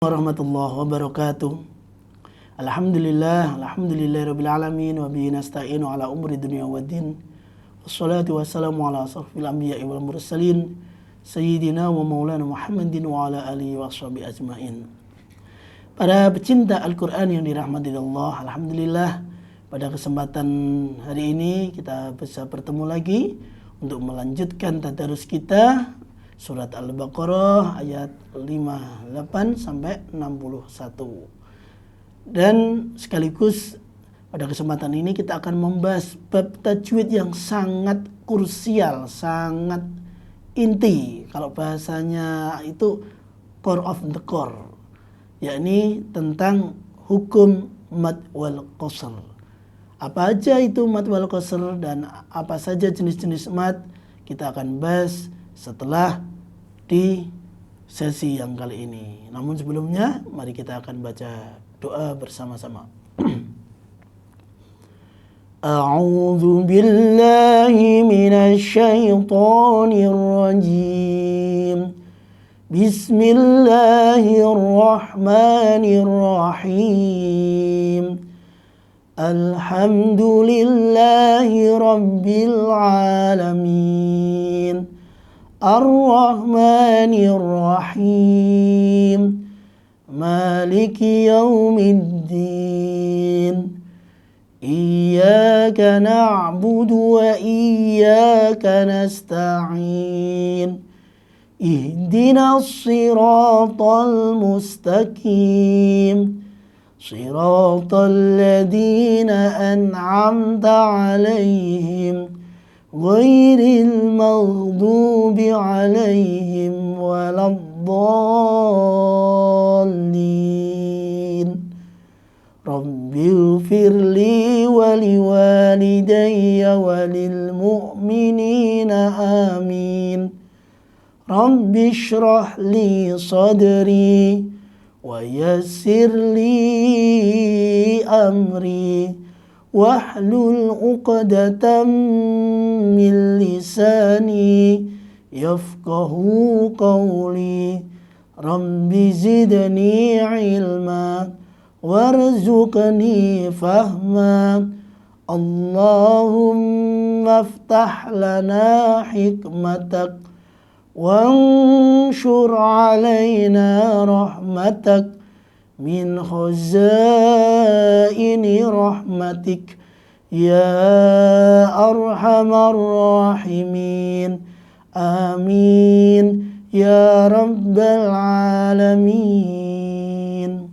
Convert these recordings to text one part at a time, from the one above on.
Warahmatullahi wabarakatuh. Alhamdulillahirabbil alamin wa bihi nasta'inu ala umuri dunya waddin. Wassalatu wassalamu ala asrofil anbiya'i wal mursalin sayyidina wa maulana Muhammadin wa ala alihi washabihi ajmain. Para pecinta Al-Qur'an yang dirahmati Allah, alhamdulillah pada kesempatan hari ini kita bisa bertemu lagi untuk melanjutkan tadarus kita Surat Al-Baqarah ayat 58 sampai 61. Dan sekaligus pada kesempatan ini kita akan membahas bab tajwid yang sangat krusial, sangat inti. Kalau bahasanya itu core of the core, yakni tentang hukum mad wal qasr. Apa aja itu mad wal qasr dan apa saja jenis-jenis mad kita akan bahas setelah di sesi yang kali ini. Namun sebelumnya mari kita akan baca doa bersama-sama. A'udzu billahi minasy syaithanir rajim. Bismillahirrahmanirrahim. Alhamdulillahi rabbil alamin. Ar-Rahmanir Rahim. Maliki yaumiddin. Iyyaka na'budu wa iyyaka nasta'in. Ihdinas siratal mustaqim. Siratal ladzina an'amta 'alaihim ghairil maghdubi 'alaihim waladdallin. Rabbighfirli wa liwalidayya walil mu'minina amin. Rabbi shrah li sadri wa yassir li amri wahlul 'uqdatam min lisani yafqahu qawli. Rabbi zidni ilma warzuqni fahma. Allahumma aftah lana hikmatak wanshur alaina rahmatak min khazaini rahmatik ya arhamar rahimin. Amin ya rabbal alamin.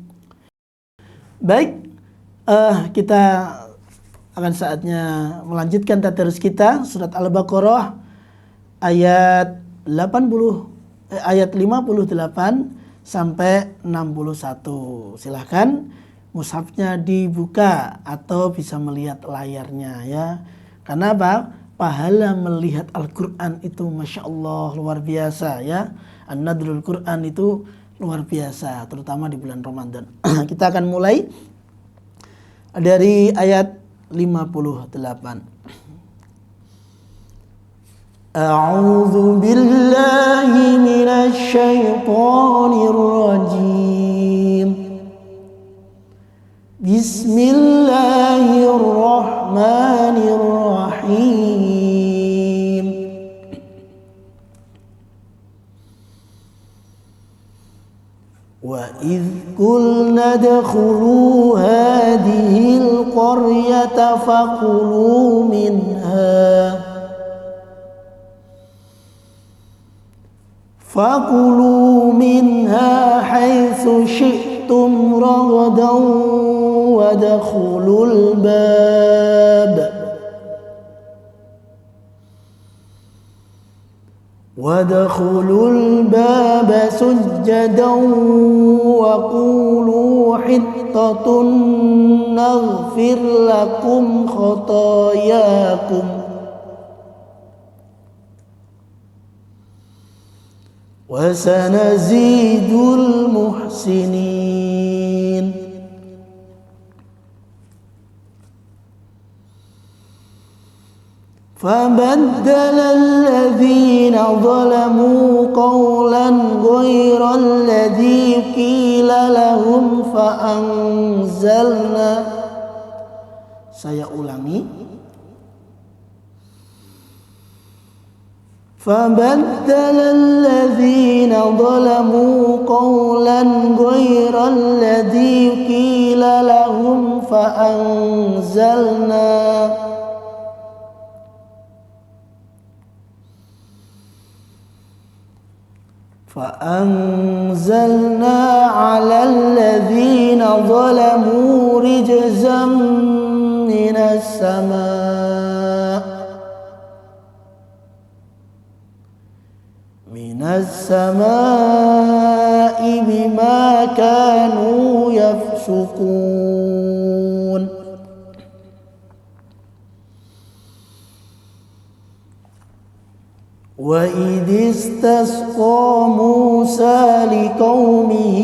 Baik, kita akan saatnya melanjutkan tadarus kita surat Al-Baqarah ayat 58 sampai 61. Silahkan mushafnya dibuka atau bisa melihat layarnya ya. Karena apa? Pahala melihat Al-Quran itu Masya Allah luar biasa ya. An-Nadrul Quran itu luar biasa, terutama di bulan Ramadan. Kita akan mulai dari ayat 58. A'udzu billahi minasy syaithanir rajim. Bismillahirrahmanirrahim. Wa idh qulna adkhulu hadhil qaryata faqulu minha haitsu syi'tum ragadan wadkhulul baba sujjadan wa qulu hittatun naghfir lakum khatayakum wa sanazidul muhsinin. فبدل الذين ظلموا قولا غير الذي قيل لهم فأنزلنا. Saya ulangi. فبدل الذين ظلموا قولا غير الذي قيل لهم فأنزلنا على الذين ظلموا رجزا من السماء بما كانوا يفسقون. وإذ استسقى موسى لقومه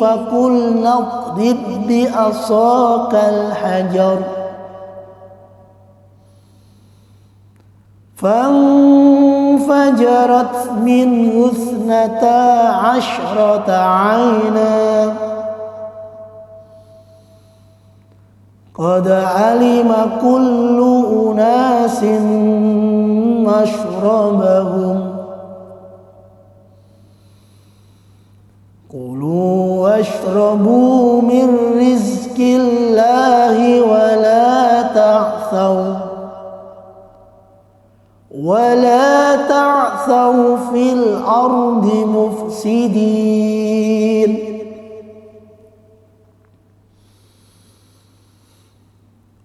فقلنا اضرب بعصاك الحجر فانفجرت منه 12 عينا قد علم كل أناس مشربهم كلوا واشربوا من رزق الله ولا تعثوا في الأرض مفسدين.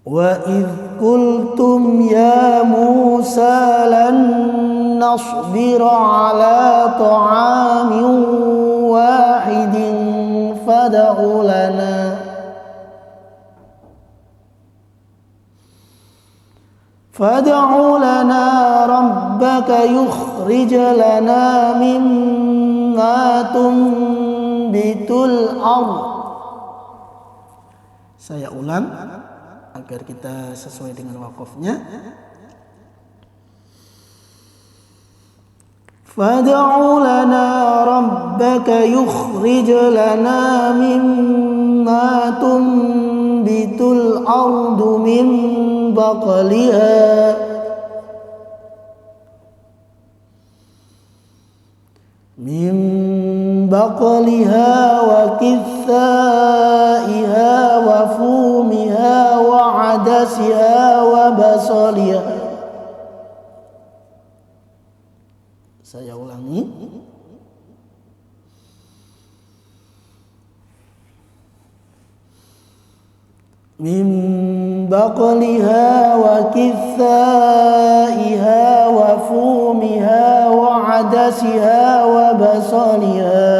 وإذ قلتم يا موسى لن نصبر على طعام واحد فادع لنا ربك يخرج لنا مما تنبت الأرض. Saya ulang agar kita sesuai dengan wakafnya. فادع لنا ربك يخرج لنا مما تنبت الأرض من بقلها وكثائها وفومها وعدسها وبصلها. Saya ulangi. Min baqliha wa kithaiha wa fumiha wa adasiha wa basaliha.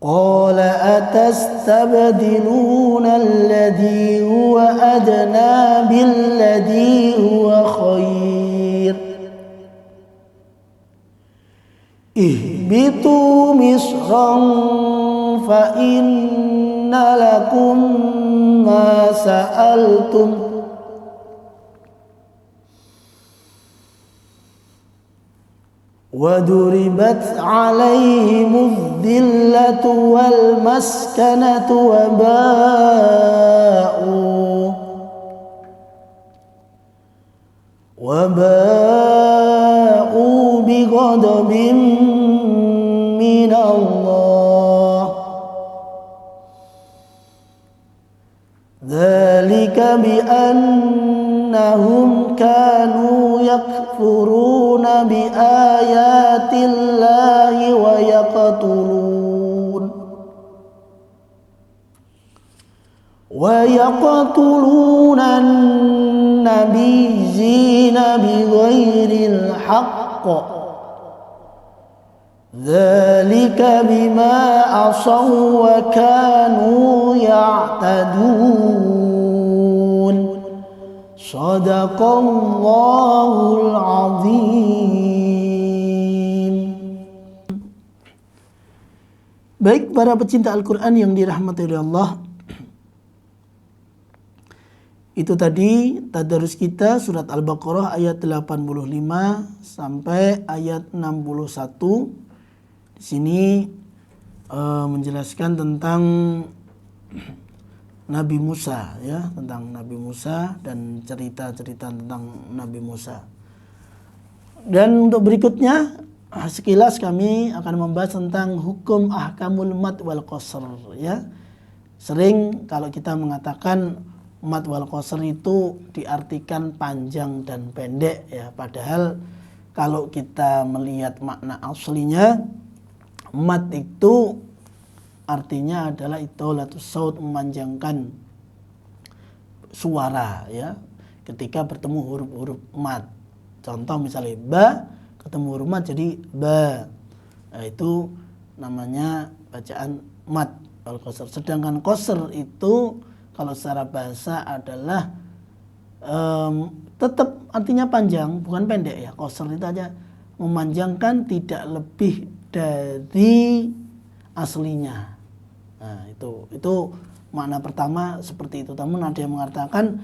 Qala atastabdiluna alladhi huwa adna billadhi huwa khair. Ihbitu misran fa inna lakum ma sa'altum wa duribat 'alaihimudh dhillatu wal maskanatu wa ba'u bi ghadabin min Allah. Dzalika bi annahum kanu yakfuruna bi ayatillahi wa yaqtuluna an-nabiyyina bighairil haqq. Dzalika bima asaw wa kanu ya'tadun. Shadaqallahul azim. Baik para pecinta Al-Quran yang dirahmati oleh Allah, Itu tadi tadarus kita surat Al-Baqarah ayat 85 sampai ayat 61. Di sini menjelaskan tentang Nabi Musa, ya, tentang Nabi Musa dan cerita-cerita tentang Nabi Musa. Dan untuk berikutnya sekilas kami akan membahas tentang hukum ahkamul mad wal qasr, ya. Sering kalau kita mengatakan mad wal qasr itu diartikan panjang dan pendek, ya, padahal kalau kita melihat makna aslinya mad itu artinya adalah itolatus saut, memanjangkan suara, ya, ketika bertemu huruf-huruf mad. Contoh misalnya ba ketemu huruf mad jadi ba. Nah, itu namanya bacaan mad wal qasr. Sedangkan qasr itu kalau secara bahasa adalah tetap artinya panjang, bukan pendek, ya. Qasr itu aja memanjangkan, tidak lebih dari aslinya. Nah, itu makna pertama seperti itu. Namun ada yang mengatakan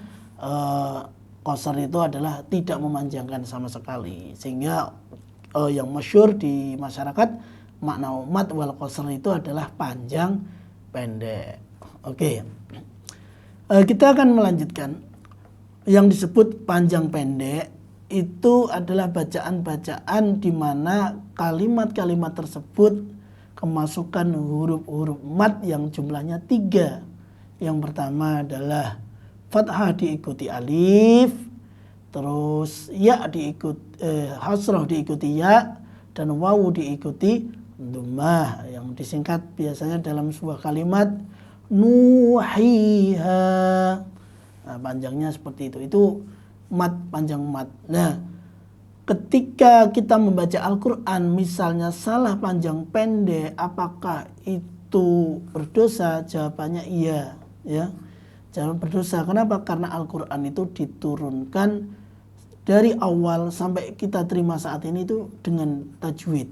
qasr itu adalah tidak memanjangkan sama sekali, sehingga yang masyhur di masyarakat makna mad wal qasr itu adalah panjang pendek. Oke. Kita akan melanjutkan. Yang disebut panjang pendek itu adalah bacaan-bacaan di mana kalimat-kalimat tersebut kemasukan huruf-huruf mad yang jumlahnya 3. Yang pertama adalah fathah diikuti alif, terus ya hasroh diikuti ya, dan wawu diikuti dhammah, yang disingkat biasanya dalam sebuah kalimat nuhiha. Nah, panjangnya seperti itu. Itu mad, panjang mad. Nah, ketika kita membaca Al-Quran misalnya salah panjang pendek, apakah itu berdosa? Jawabannya iya, ya. Jangan berdosa. Kenapa? Karena Al-Quran itu diturunkan dari awal sampai kita terima saat ini itu dengan tajwid.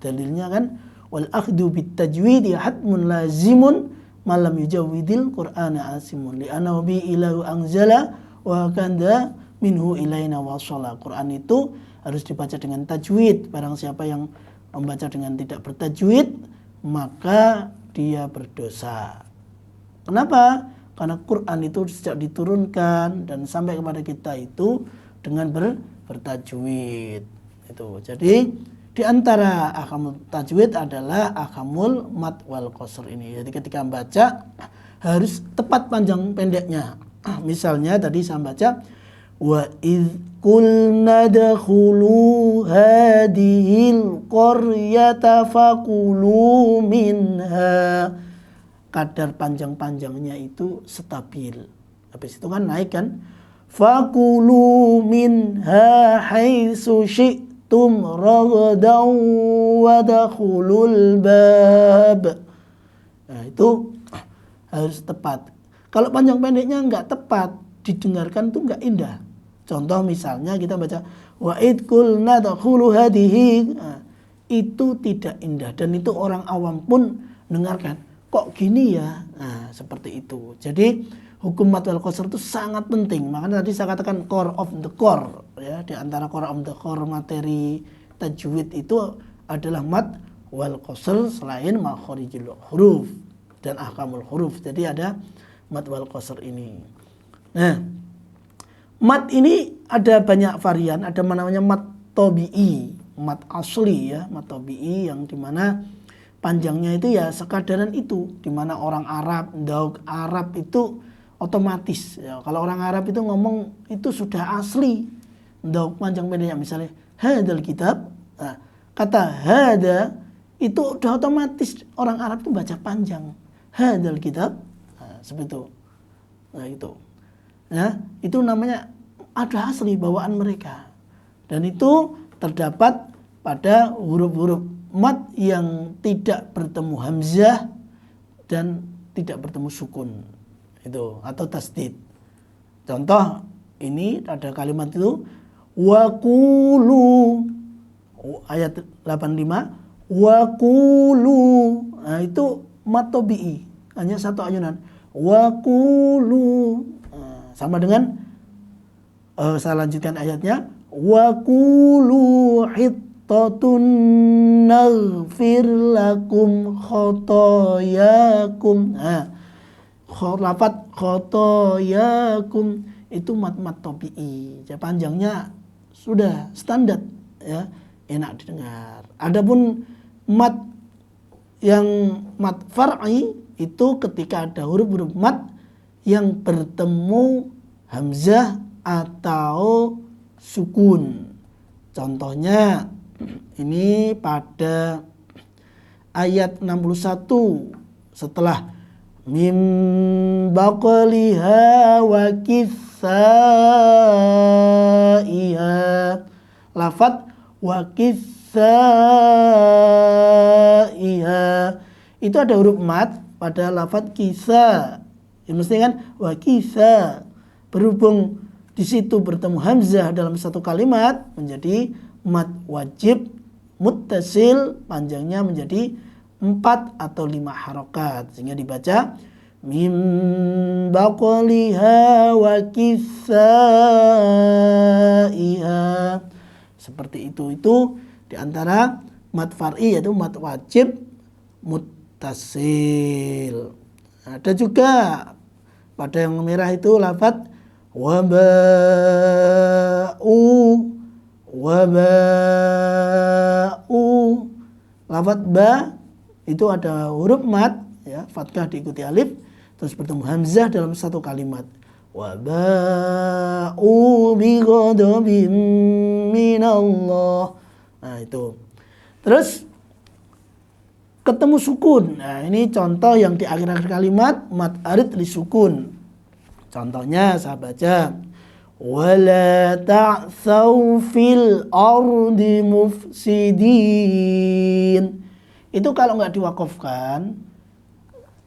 Dalilnya kan wal akhdhu bit tajwid hatmun lazimun malam yujawidil qur'ana asimun li'annahu bi ilahu anzala wa kanda minhu ilaina wasala. Quran itu harus dibaca dengan tajwid. Barang siapa yang membaca dengan tidak bertajwid maka dia berdosa. Kenapa? Karena Quran itu sejak diturunkan dan sampai kepada kita itu dengan bertajwid. Itu. Jadi di antara ahkamul tajwid adalah ahkamul mad wal qasr ini. Jadi ketika membaca harus tepat panjang pendeknya. Misalnya tadi saya baca wa idz qulna dakhulu hadhil qaryata faqulu minha. Kadar panjang-panjangnya itu stabil. Habis itu kan naik kan. Faqulu minha haitsu syi'tum ragadan wa dakhulul bab. Nah, itu harus tepat. Kalau panjang pendeknya enggak tepat, didengarkan tuh enggak indah. Contoh misalnya kita baca wa id qulna dakhulu hadhihi. Nah, itu tidak indah dan itu orang awam pun dengarkan. Kok gini ya? Nah, seperti itu. Jadi hukum mad wal qasr itu sangat penting. Makanya tadi saya katakan core of the core, ya. Di antara core of the core materi tajwid itu adalah mad wal qasr selain makharijul huruf dan ahkamul huruf. Jadi ada mad wal qasr ini. Nah, mad ini ada banyak varian. Ada namanya mad tabi'i, mad asli, ya, mad tabi'i yang dimana panjangnya itu ya sekadaran itu, dimana orang Arab, daug Arab itu otomatis, ya. Kalau orang Arab itu ngomong itu sudah asli daug panjang pendeknya. Misalnya hadal kitab, nah, kata hada itu udah otomatis orang Arab itu baca panjang hadal kitab, nah, seperti itu. Nah, itu namanya ada asli bawaan mereka, dan itu terdapat pada huruf-huruf mad yang tidak bertemu hamzah dan tidak bertemu sukun itu atau tasdid. Contoh ini ada kalimat itu waqulu ayat 85 waqulu. Nah, itu mad tabi'i, hanya satu ayunan waqulu. Nah, sama dengan saya lanjutkan ayatnya, wa qulu hittatun naghfir lakum khotoyakum. Lafaz khotoyakum itu mat tabi'i. Jadi panjangnya sudah standar ya, enak didengar. Adapun mat yang mat far'i itu ketika ada huruf-huruf mat yang bertemu hamzah atau sukun. Contohnya ini pada ayat 61 setelah mim baqliha wa kissaiha, lafaz wa kissaiha itu ada huruf mat pada lafaz kisa. Ya, mesti kan wa kisa. Berhubung di situ bertemu hamzah dalam satu kalimat menjadi mat wajib muttasil, panjangnya menjadi 4 atau 5 harokat, sehingga dibaca mim baqliha wa kissaiha. Seperti itu di antara mat far'i yaitu mat wajib muttasil. Ada juga pada yang merah itu lafaz waba'u. Lafaz ba itu ada huruf mat ya, fathah diikuti alif, terus bertemu hamzah dalam satu kalimat. Waba'u bi ghadabin minallah. Nah itu. Terus ketemu sukun. Nah ini contoh yang di akhir-akhir kalimat mat arid li sukun. Contohnya saya baca, wala ta'tsaw fil ardi mufsidin. Itu kalau nggak diwakafkan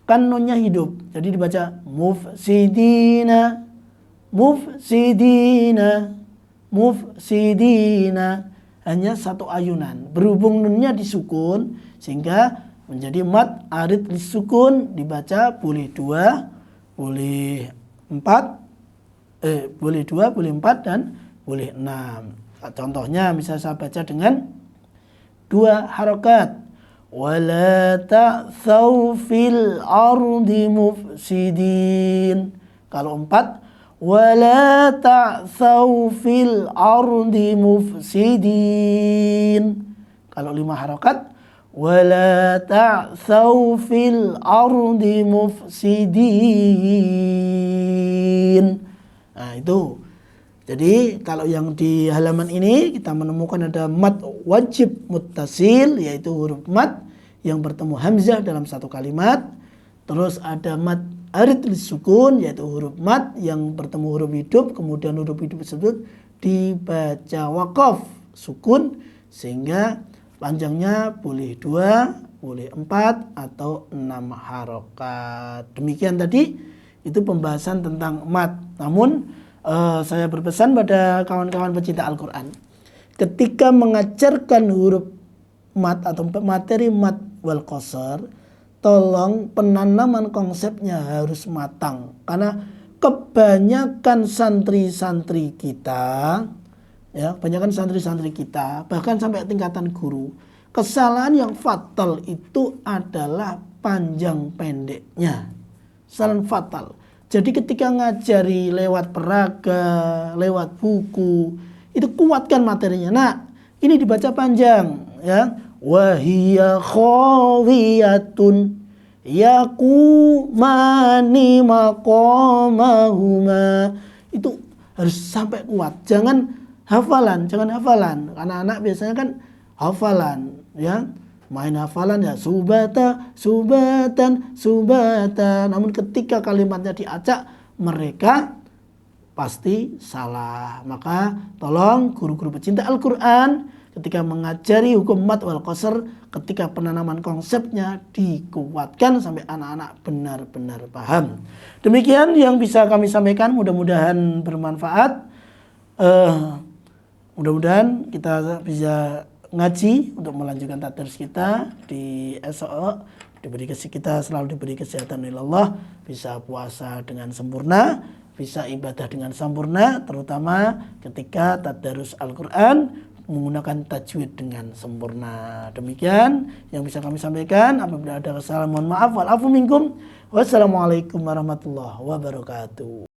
kan nunnya hidup, jadi dibaca mufsidina, mufsidina, mufsidina, hanya satu ayunan. Berhubung nunnya disukun sehingga menjadi mat arid disukun, dibaca boleh 2, boleh 4, boleh 2, boleh 4 dan boleh 6. Contohnya misalnya saya baca dengan 2 harokat, wala ta'tsaw fil ardi mufsidin. Kalau 4, wala ta'tsaw fil ardi mufsidin. Kalau 5 harokat, wala ta'tsaw fil ardi mufsidin. Nah itu. Jadi kalau yang di halaman ini kita menemukan ada mat wajib muttasil, yaitu huruf mat yang bertemu hamzah dalam satu kalimat. Terus ada mat arid lisukun, yaitu huruf mat yang bertemu huruf hidup, kemudian huruf hidup tersebut dibaca wakaf sukun, sehingga panjangnya boleh 2, boleh 4 atau 6 harokat. Demikian tadi itu pembahasan tentang mat. Namun saya berpesan pada kawan-kawan pecinta Al-Quran, ketika mengajarkan huruf mat atau materi mat wal qasar, tolong penanaman konsepnya harus matang. Karena kebanyakan santri-santri kita, ya, kebanyakan santri-santri kita, bahkan sampai tingkatan guru, kesalahan yang fatal itu adalah panjang pendeknya. Kesalahan fatal. Jadi ketika ngajari lewat peraga, lewat buku, itu kuatkan materinya. Nah, ini dibaca panjang, ya. Wahiya khawiyatun yakumani maqamahuma. Itu harus sampai kuat. Jangan hafalan. Karena anak biasanya kan hafalan, ya. Main hafalan ya subata, subatan, subatan. Namun ketika kalimatnya diacak, mereka pasti salah. Maka tolong guru-guru pecinta Al-Quran ketika mengajari hukum mat wal qasar, ketika penanaman konsepnya dikuatkan sampai anak-anak benar-benar paham. Demikian yang bisa kami sampaikan, mudah-mudahan bermanfaat. Mudah-mudahan kita bisa ngaji untuk melanjutkan tadris kita di esok, kita selalu diberi kesehatan oleh Allah, bisa puasa dengan sempurna, bisa ibadah dengan sempurna, terutama ketika tadarus Al-Quran menggunakan tajwid dengan sempurna. Demikian yang bisa kami sampaikan. Apabila ada kesalahan mohon maaf. Wal afu minkum. Wassalamualaikum warahmatullahi wabarakatuh.